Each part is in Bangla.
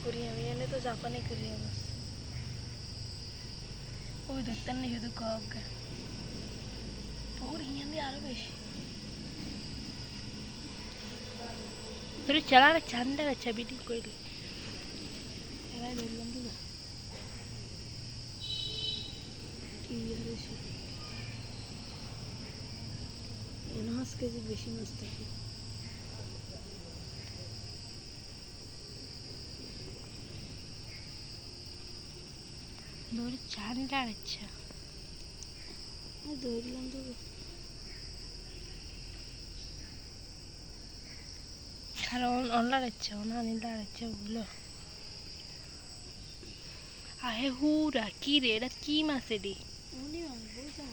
কোরিয়ান এনে তো জাপানি কোরিয়ান আছে ওই দেখতেন না শুধু কক ওর হিন্দি আরো বেশি তোর চালার চান্দা আছে ভিডিও করলি এরা দেখলাম তো কি হয়েছে এনহাস কেজি বেশি মাছ থাকে দৌড়ে চান্দা আছে দৌড়লাম তো কারণ অনলাইন আছে অনলাইন আছে ওগুলো আহে হুরা কি রে এটা কি মাছ এডি উনি মাছ বুঝা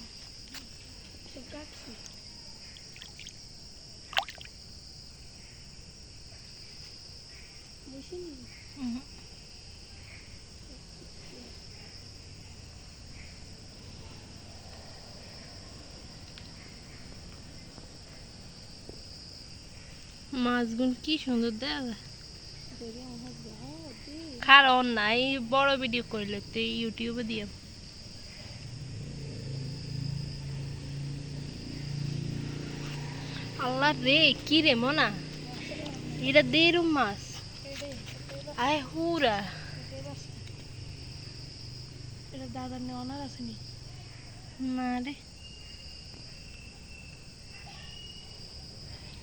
সব কাটছি বুঝিনি মাছগুলো কি সুন্দর দেখা কারণ নাই বড় ভিডিও করলে তো ইউটিউবে দিয়ে আল্লাহ রে কি রে মনা এটা দেরুম মাছ আয় হুরা এটা দাদার নে অনার আসেনি না রে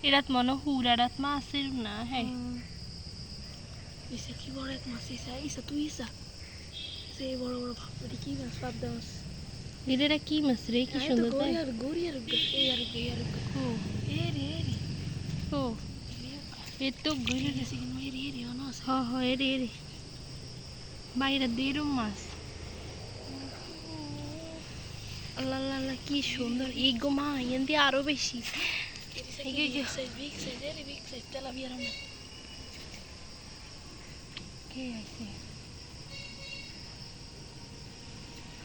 এরাত মনে হুরারাত মাছের না হ্যাঁ ইসা কি বড় এক মাছ ইসা তুই ইসা সেই বড় বড় ভাবতে কি মাছ পাবদা মাছ এটা কি মাছ রে কি সুন্দর গড়িয়ার ও এরি ও এ তো গড়িয়ার গেছে কিন্তু এরি অনস এরি বাইরে দেরুম মাছ আল্লাহ আল্লাহ কি সুন্দর এই গো মা এন্দি আরো বেশি big size তেলাপিয়া রান্না কে আছে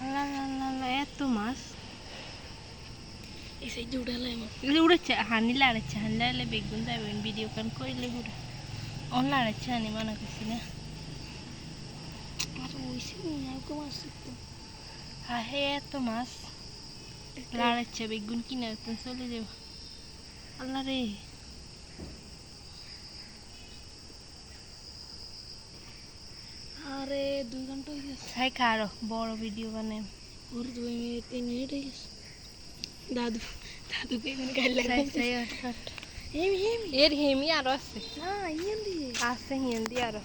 আল্লাহ আল্লাহ এত মাছ এই সাইডে উড়ালে উড়েছে হানি লাড়ালে বেগুন যাবেন ভিডিও কান করলে উড়ে অন লাড়াচ্ছে হানি মনে করছি না আর ওইসে নিয়ে মাছ তো হে এত মাছ লাড়াচ্ছে বেগুন কিনে চলে যাব আল্লাহ রে আরে 2 ঘন্টা হয়ে গেছে হাই কারো বড় ভিডিও বানাই ওর 2 মিনিট 3 মিনিট হয়ে গেছে দাদুকে এখন গাইল লাগাই হেমি এর হেমি আরো আছে না হিন্দি আছে হিন্দি আরো